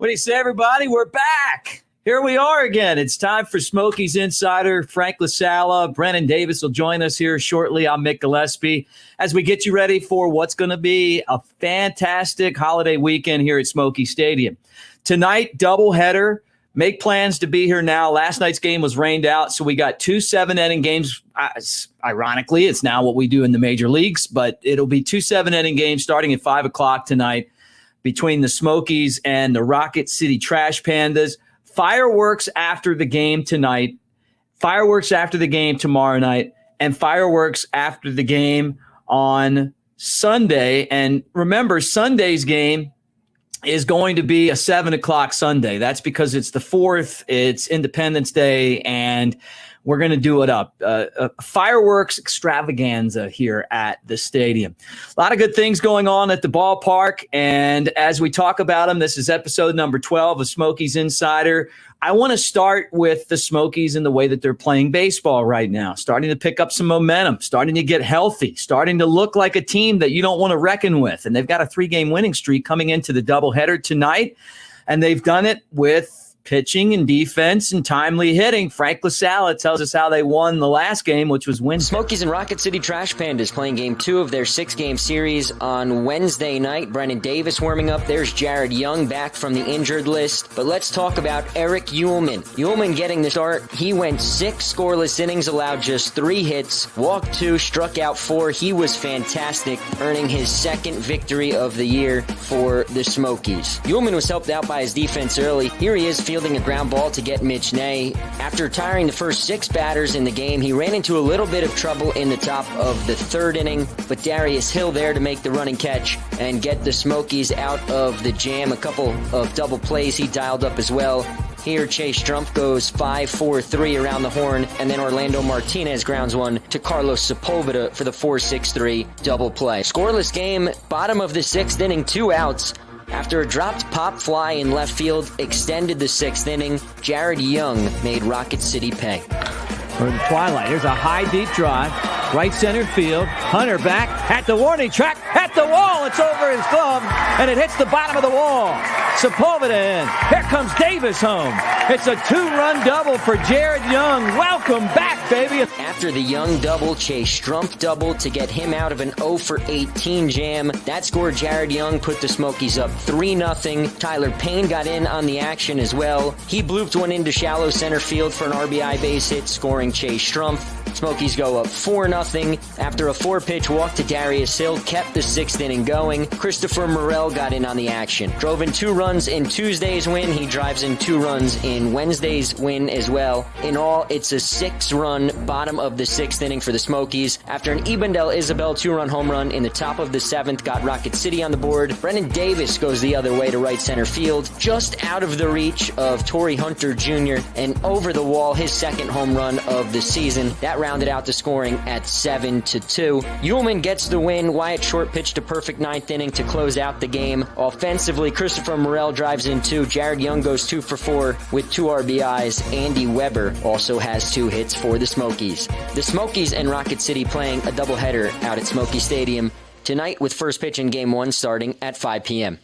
What do you say, everybody? We're back. Here we are again. It's time for Smokies Insider. Frank LaSala, Brennen Davis will join us here shortly. I'm Mick Gillispie as we get you ready for what's going to be a fantastic holiday weekend here at Smokies Stadium. Tonight, doubleheader. Make plans to be here now. Last night's game was rained out, so we got 2 7-inning games. Ironically, it's now what we do in the major leagues, but it'll be 2 7-inning games starting at 5 o'clock tonight between the Smokies and the Rocket City Trash Pandas. Fireworks after the game tonight, fireworks after the game tomorrow night, and fireworks after the game on Sunday. And remember, Sunday's game is going to be a 7 o'clock Sunday. That's because it's the 4th, it's Independence Day, and we're going to do it up. A fireworks extravaganza here at the stadium. A lot of good things going on at the ballpark, and as we talk about them, this is episode number 12 of Smokies Insider. I want to start with the Smokies and the way that they're playing baseball right now, starting to pick up some momentum, starting to get healthy, starting to look like a team that you don't want to reckon with. And they've got a 3-game winning streak coming into the doubleheader tonight, and they've done it with pitching and defense and timely hitting. Frank LaSala tells us how they won the last game, which was Wednesday. Smokies and Rocket City Trash Pandas playing game 2 of their 6-game series on Wednesday night. Brennen Davis warming up. There's Jared Young back from the injured list. But let's talk about Eric Uhlman. Uhlman getting the start. He went 6 scoreless innings, allowed just 3 hits, walked 2, struck out 4. He was fantastic, earning his 2nd victory of the year for the Smokies. Uhlman was helped out by his defense early. Here he is fielding a ground ball to get Mitch Ney. After tiring the first 6 batters in the game, he ran into a little bit of trouble in the top of the 3rd inning, but Darius Hill there to make the running catch and get the Smokies out of the jam. A couple of double plays he dialed up as well. Here, Chase Strumpf goes 5-4-3 around the horn, and then Orlando Martinez grounds one to Carlos Sepulveda for the 4-6-3 double play. Scoreless game, bottom of the 6th inning, 2 outs. After a dropped pop fly in left field extended the 6th inning, Jared Young made Rocket City pay. For the twilight, here's a high, deep drive. Right center field. Hunter back at the warning track, at the wall. It's over his glove, and it hits the bottom of the wall. Sepulveda in. Here comes Davis home. It's a 2-run double for Jared Young. Welcome back, baby. After the Young double, Chase Strumpf double to get him out of an 0-for-18 jam. That scored Jared Young, put the Smokies up 3-0. Tyler Payne got in on the action as well. He blooped one into shallow center field for an RBI base hit, scoring Chase Strumpf. Smokies go up 4-0 after a 4-pitch walk to Darius Hill kept the 6th inning going. Christopher Morel got in on the action. Drove in 2 runs in Tuesday's win. He drives in 2 runs in Wednesday's win as well. In all, it's a 6-run bottom of the 6th inning for the Smokies. After an Ebendel Isabel 2-run home run in the top of the 7th, got Rocket City on the board. Brennen Davis goes the other way to right center field, just out of the reach of Torrey Hunter Jr. and over the wall, his 2nd home run of the season. That rounded out the scoring at 7-2. Uhlman gets the win. Wyatt Short pitched a perfect 9th inning to close out the game. Offensively, Christopher Morel drives in 2. Jared Young goes 2 for 4 with 2 RBIs. Andy Weber also has 2 hits for the Smokies. The Smokies and Rocket City playing a doubleheader out at Smokies Stadium tonight with first pitch in Game 1 starting at 5 p.m.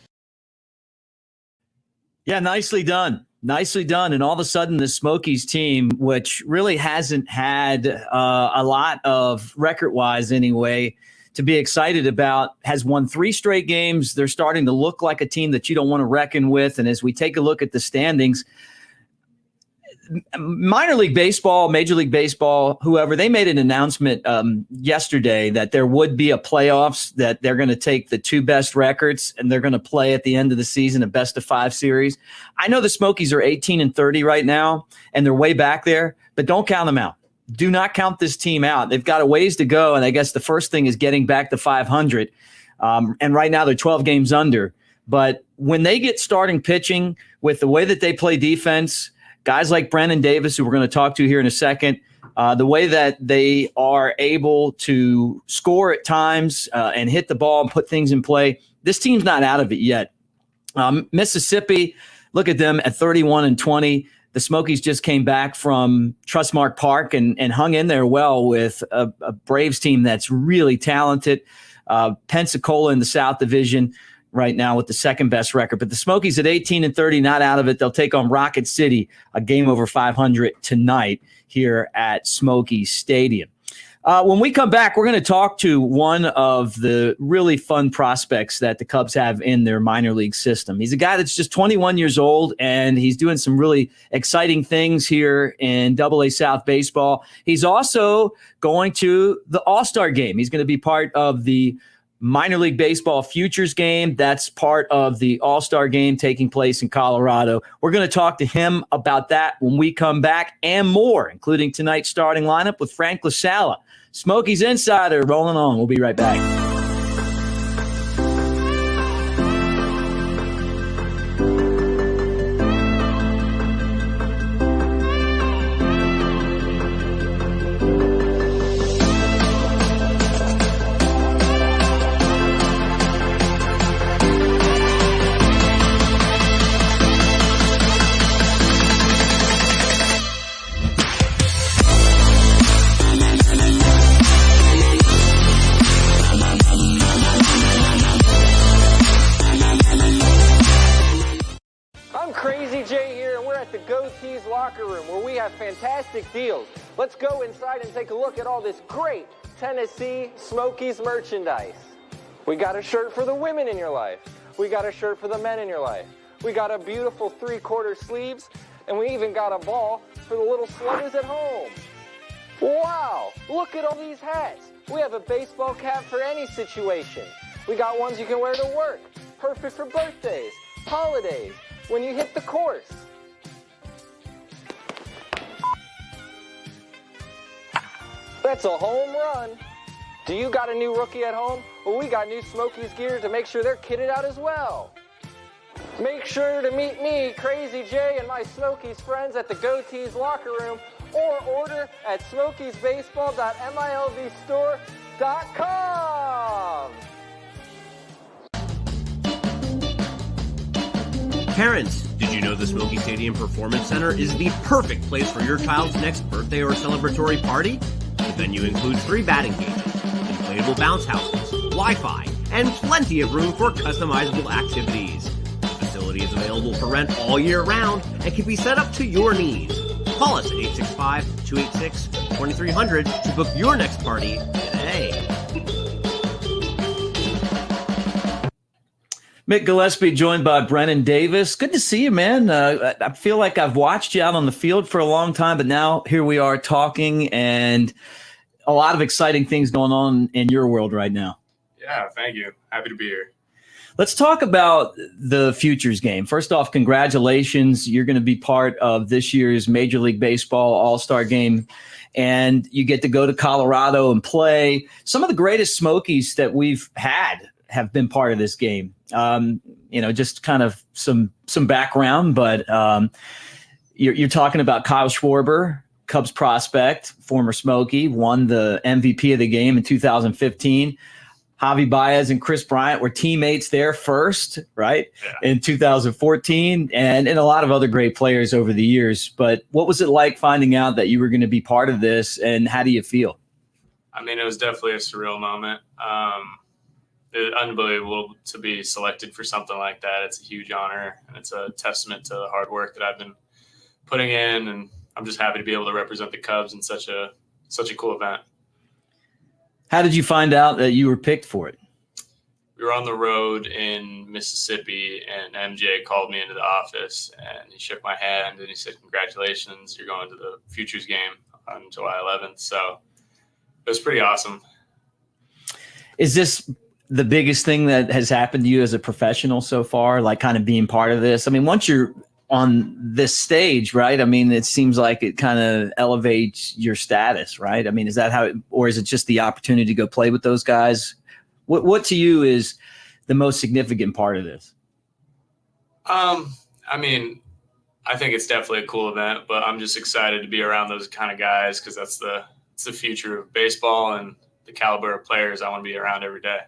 Yeah, nicely done. Nicely done. And all of a sudden, the Smokies team, which really hasn't had a lot of record-wise anyway, to be excited about, has won 3 straight games. They're starting to look like a team that you don't want to reckon with. And as we take a look at the standings, minor league baseball, Major League Baseball, whoever, they made an announcement yesterday that there would be a playoffs, that they're going to take the 2 best records and they're going to play at the end of the season a best-of-5 series. I know the Smokies are 18-30 right now, and they're way back there, but don't count them out. Do not count this team out. They've got a ways to go, and I guess the first thing is getting back to 500. And right now they're 12 games under. But when they get starting pitching with the way that they play defense, guys like Brennen Davis, who we're going to talk to here in a second, the way that they are able to score at times and hit the ball and put things in play, this team's not out of it yet. Mississippi, look at them at 31-20. The Smokies just came back from Trustmark Park and hung in there well with a Braves team that's really talented. Pensacola in the South Division right now with the second best record. But the Smokies at 18-30, not out of it. They'll take on Rocket City, a game over 500 tonight here at Smokies Stadium. When we come back, we're going to talk to one of the really fun prospects that the Cubs have in their minor league system. He's a guy that's just 21 years old, and he's doing some really exciting things here in Double-A South baseball. He's also going to the All-Star game. He's going to be part of the minor league baseball futures game. That's part of the All-Star game taking place in Colorado. We're going to talk to him about that when we come back and more, including tonight's starting lineup with Frank LaSala. Smokies Insider rolling on. We'll be right back. Fantastic deals. Let's go inside and take a look at all this great Tennessee Smokies merchandise. We got a shirt for the women in your life. We got a shirt for the men in your life. We got a beautiful 3/4 sleeves, and we even got a ball for the little sluggers at home. Wow, look at all these hats. We have a baseball cap for any situation. We got ones you can wear to work, perfect for birthdays, holidays, when you hit the course. That's a home run. Do you got a new rookie at home? Well, we got new Smokies gear to make sure they're kitted out as well. Make sure to meet me, Crazy Jay, and my Smokies friends at the Goatees locker room, or order at smokiesbaseball.milvstore.com. Parents, did you know the Smokies Stadium Performance Center is the perfect place for your child's next birthday or celebratory party? The venue includes 3 batting cages, inflatable bounce houses, Wi-Fi, and plenty of room for customizable activities. The facility is available for rent all year round and can be set up to your needs. Call us at 865-286-2300 to book your next party today. Mick Gillispie joined by Brennen Davis. Good to see you, man. I feel like I've watched you out on the field for a long time, but now here we are talking, and a lot of exciting things going on in your world right now. Yeah, thank you. Happy to be here. Let's talk about the futures game. First off, congratulations. You're going to be part of this year's Major League Baseball All-Star game, and you get to go to Colorado and play. Some of the greatest Smokies that we've had have been part of this game. Just kind of some background, but you're talking about Kyle Schwarber, Cubs prospect, former Smoky, won the MVP of the game in 2015. Javi Baez and Chris Bryant were teammates there first, right? Yeah. In 2014, and a lot of other great players over the years. But what was it like finding out that you were going to be part of this, and how do you feel? I mean, it was definitely a surreal moment. It's unbelievable to be selected for something like that. It's a huge honor, and it's a testament to the hard work that I've been putting in, and I'm just happy to be able to represent the Cubs in such a cool event. How did you find out that you were picked for it? We were on the road in Mississippi, and MJ called me into the office, and he shook my hand, and he said, "Congratulations, you're going to the Futures game on July 11th." So it was pretty awesome. Is this the biggest thing that has happened to you as a professional so far, like kind of being part of this? I mean, once you're on this stage, right? I mean, it seems like it kind of elevates your status, right? I mean, is that how or is it just the opportunity to go play with those guys? What to you is the most significant part of this? I mean, I think it's definitely a cool event, but I'm just excited to be around those kind of guys because it's the future of baseball and the caliber of players I want to be around every day.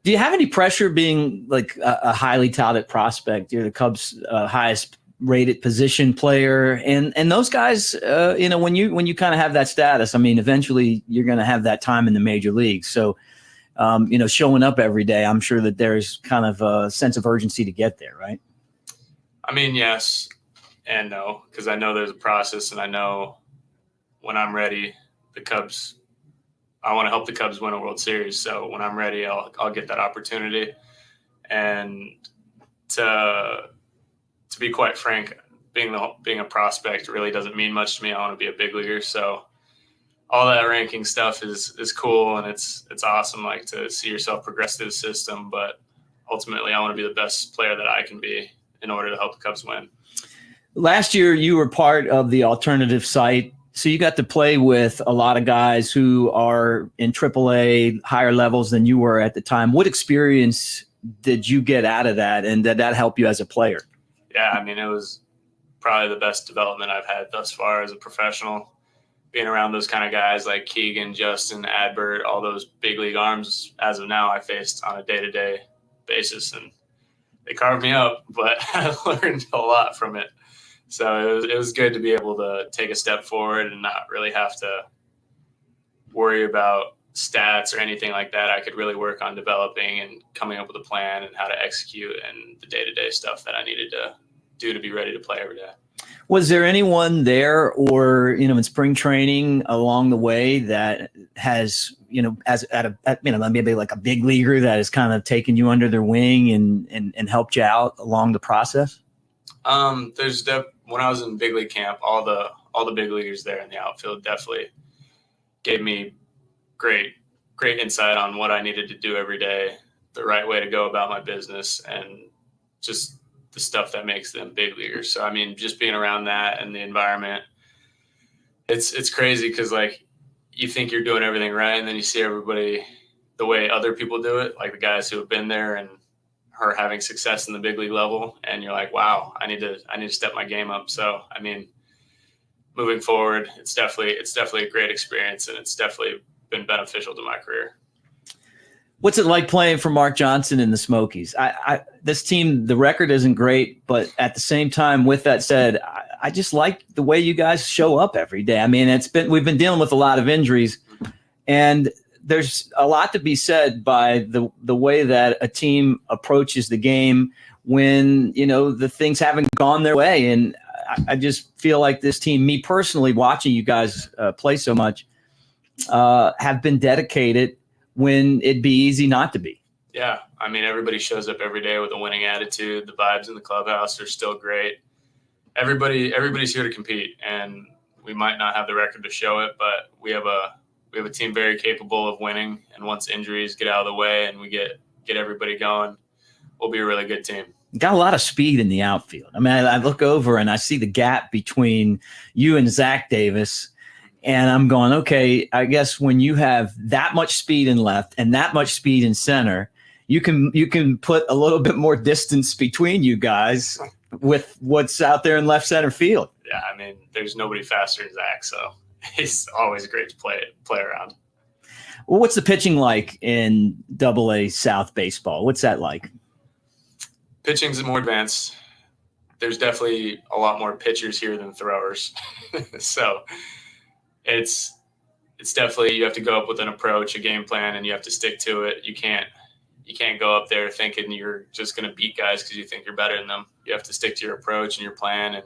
Do you have any pressure being like a highly touted prospect? You're the Cubs' highest rated position player, and those guys, when you kind of have that status, I mean, eventually you're going to have that time in the major leagues. So showing up every day, I'm sure that there's kind of a sense of urgency to get there, right? I mean, yes and no, because I know there's a process, and I know when I'm ready, I want to help the Cubs win a World Series. So when I'm ready, I'll get that opportunity. And to be quite frank, being a prospect really doesn't mean much to me. I want to be a big leaguer. So all that ranking stuff is cool, and it's awesome, like, to see yourself progress through the system. But ultimately, I want to be the best player that I can be in order to help the Cubs win. Last year, you were part of the alternative site, so you got to play with a lot of guys who are in AAA, higher levels than you were at the time. What experience did you get out of that, and did that help you as a player? Yeah, I mean, it was probably the best development I've had thus far as a professional. Being around those kind of guys like Keegan, Justin, Adbert, all those big league arms, as of now, I faced on a day-to-day basis, and they carved me up, but I learned a lot from it. So it was good to be able to take a step forward and not really have to worry about stats or anything like that. I could really work on developing and coming up with a plan and how to execute and the day-to-day stuff that I needed to do to be ready to play every day. Was there anyone there or, in spring training along the way that has, maybe like a big leaguer that has kind of taken you under their wing and helped you out along the process? When I was in big league camp, all the big leaguers there in the outfield definitely gave me great insight on what I needed to do every day, the right way to go about my business, and just the stuff that makes them big leaguers. So, I mean, just being around that and the environment, it's crazy because, like, you think you're doing everything right, and then you see everybody the way other people do it, like the guys who have been there and are having success in the big league level, and you're like, wow, I need to step my game up. So, I mean, moving forward, it's definitely a great experience, and it's definitely been beneficial to my career. What's it like playing for Mark Johnson in the Smokies? This team, the record isn't great, but at the same time, with that said, I just like the way you guys show up every day. I mean, we've been dealing with a lot of injuries, and there's a lot to be said by the way that a team approaches the game when, the things haven't gone their way. And I just feel like this team, me personally, watching you guys play so much, have been dedicated when it'd be easy not to be. Yeah. I mean, everybody shows up every day with a winning attitude. The vibes in the clubhouse are still great. Everybody's here to compete, and we might not have the record to show it, but we have a team very capable of winning. And once injuries get out of the way and we get everybody going, we'll be a really good team. Got a lot of speed in the outfield. I mean, I look over and I see the gap between you and Zach Davis, and I'm going, okay, I guess when you have that much speed in left and that much speed in center, you can put a little bit more distance between you guys with what's out there in left center field. Yeah, I mean, there's nobody faster than Zach, so he's always great to play around. Well, what's the pitching like in AA South baseball? What's that like? Pitching's more advanced. There's definitely a lot more pitchers here than throwers. So it's definitely, you have to go up with an approach, a game plan, and you have to stick to it. You can't go up there thinking you're just going to beat guys because you think you're better than them. You have to stick to your approach and your plan and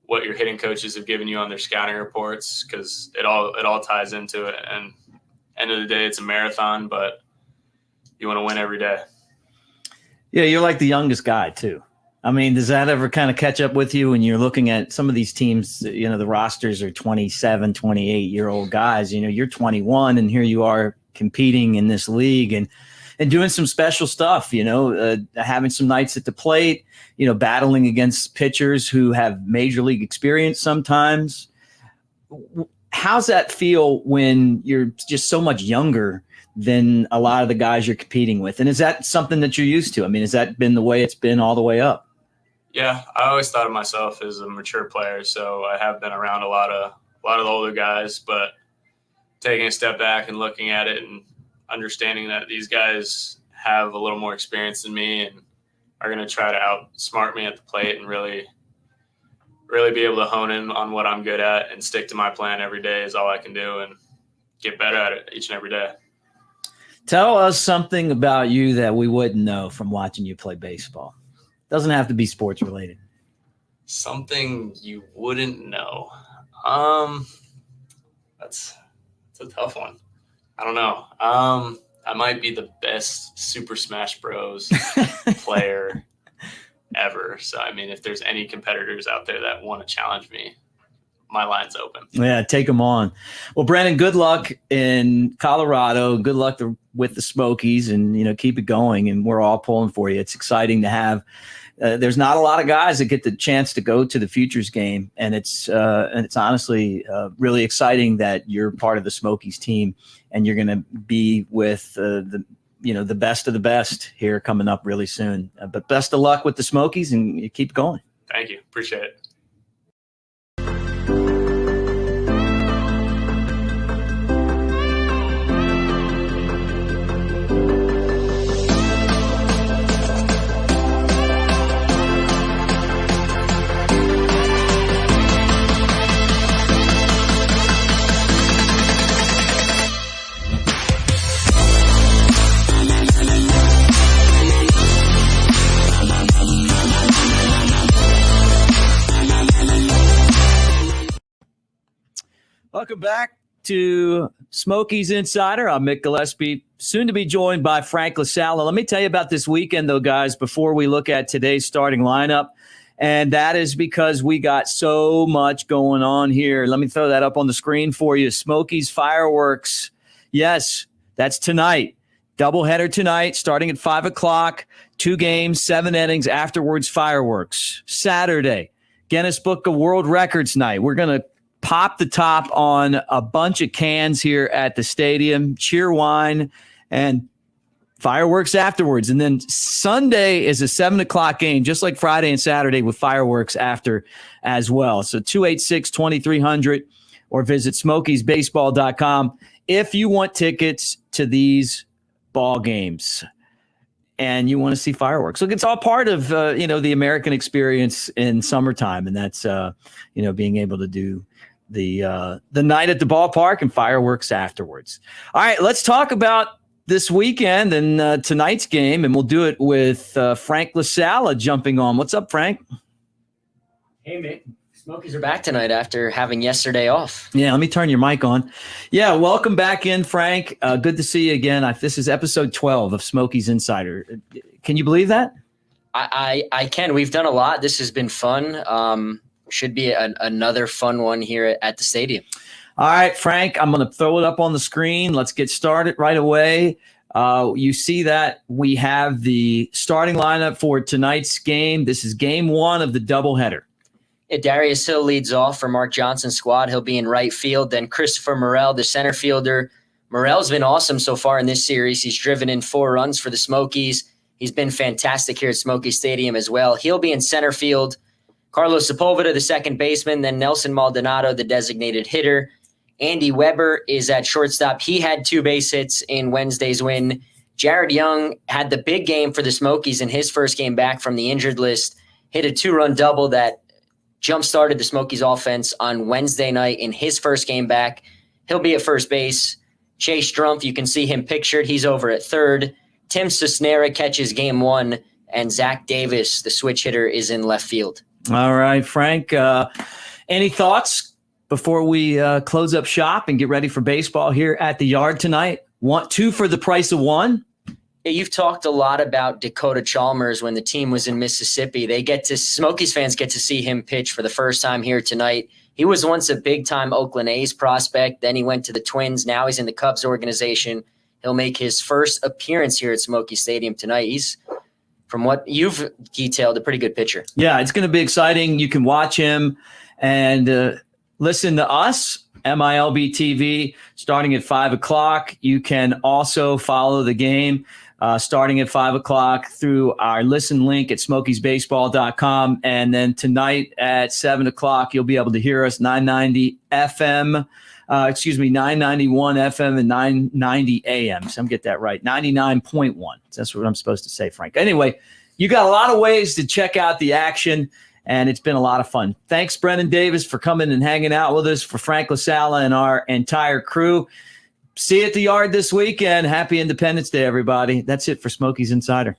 what your hitting coaches have given you on their scouting reports, because it all ties into it. And end of the day, it's a marathon, but you want to win every day. Yeah, you're like the youngest guy too. I mean, does that ever kind of catch up with you when you're looking at some of these teams? The rosters are 27, 28-year-old guys. You're 21, and here you are competing in this league and doing some special stuff, having some nights at the plate, battling against pitchers who have major league experience sometimes. How's that feel when you're just so much younger than a lot of the guys you're competing with? And is that something that you're used to? I mean, has that been the way it's been all the way up? Yeah, I always thought of myself as a mature player, so I have been around a lot of the older guys, but taking a step back and looking at it and understanding that these guys have a little more experience than me and are going to try to outsmart me at the plate and really be able to hone in on what I'm good at and stick to my plan every day is all I can do and get better at it each and every day. Tell us something about you that we wouldn't know from watching you play baseball. Doesn't have to be sports related. Something you wouldn't know. That's a tough one. I don't know. I might be the best Super Smash Bros. Player ever. So, I mean, if there's any competitors out there that want to challenge me, my line's open. Yeah, take them on. Well, Brennen, good luck in Colorado. Good luck with the Smokies, and keep it going. And we're all pulling for you. It's exciting to have. There's not a lot of guys that get the chance to go to the Futures game, and it's honestly really exciting that you're part of the Smokies team, and you're going to be with the best of the best here coming up really soon. But best of luck with the Smokies, and you keep going. Thank you. Appreciate it. Welcome back to Smokies Insider. I'm Mick Gillispie, soon to be joined by Frank LaSala. Let me tell you about this weekend, though, guys, before we look at today's starting lineup. And that is because we got so much going on here. Let me throw that up on the screen for you. Smokies fireworks. Yes, that's tonight. Doubleheader tonight, starting at 5 o'clock. 2 games, 7 innings. Afterwards, fireworks. Saturday, Guinness Book of World Records night. We're going to pop the top on a bunch of cans here at the stadium, cheer wine, and fireworks afterwards. And then Sunday is a 7 o'clock game, just like Friday and Saturday, with fireworks after as well. So 286-2300 or visit smokiesbaseball.com if you want tickets to these ball games and you want to see fireworks. Look, it's all part of, the American experience in summertime. And that's, being able to do the night at the ballpark and fireworks afterwards. All right, let's talk about this weekend and tonight's game, and we'll do it with Frank LaSala jumping on. What's up, Frank? Hey, Mick. Smokies are back tonight after having yesterday off. Yeah, let me turn your mic on. Yeah, welcome back in, Frank. Good to see you again. This is episode 12 of Smokies Insider. Can you believe that? I can. We've done a lot. This has been fun. Should be another fun one here at the stadium. All right, Frank, I'm going to throw it up on the screen. Let's get started right away. You see that we have the starting lineup for tonight's game. This is game 1 of the doubleheader. Yeah, Darius Hill leads off for Mark Johnson's squad. He'll be in right field. Then Christopher Morel, the center fielder. Morel's been awesome so far in this series. He's driven in 4 runs for the Smokies. He's been fantastic here at Smokies Stadium as well. He'll be in center field. Carlos Sepulveda, the second baseman, then Nelson Maldonado, the designated hitter. Andy Weber is at shortstop. He had 2 base hits in Wednesday's win. Jared Young had the big game for the Smokies in his first game back from the injured list. Hit a 2-run double that jump-started the Smokies offense on Wednesday night in his first game back. He'll be at first base. Chase Strumpf, you can see him pictured. He's over at third. Tim Cisnera catches game 1. And Zach Davis, the switch hitter, is in left field. All right, Frank. Any thoughts before we close up shop and get ready for baseball here at the Yard tonight? Want 2 for the price of 1? Yeah, you've talked a lot about Dakota Chalmers when the team was in Mississippi. Smokies fans get to see him pitch for the first time here tonight. He was once a big-time Oakland A's prospect. Then he went to the Twins. Now he's in the Cubs organization. He'll make his first appearance here at Smokies Stadium tonight. He's, from what you've detailed, a pretty good pitcher. Yeah, it's going to be exciting. You can watch him and listen to us, MILB TV, starting at 5 o'clock. You can also follow the game starting at 5 o'clock through our listen link at smokiesbaseball.com. And then tonight at 7 o'clock, you'll be able to hear us 990 FM. 991 FM and 990 AM. So I'm get that right. 99.1. That's what I'm supposed to say, Frank. Anyway, you got a lot of ways to check out the action, and it's been a lot of fun. Thanks, Brennen Davis, for coming and hanging out with us, for Frank LaSala and our entire crew. See you at the yard this weekend. Happy Independence Day, everybody. That's it for Smokies Insider.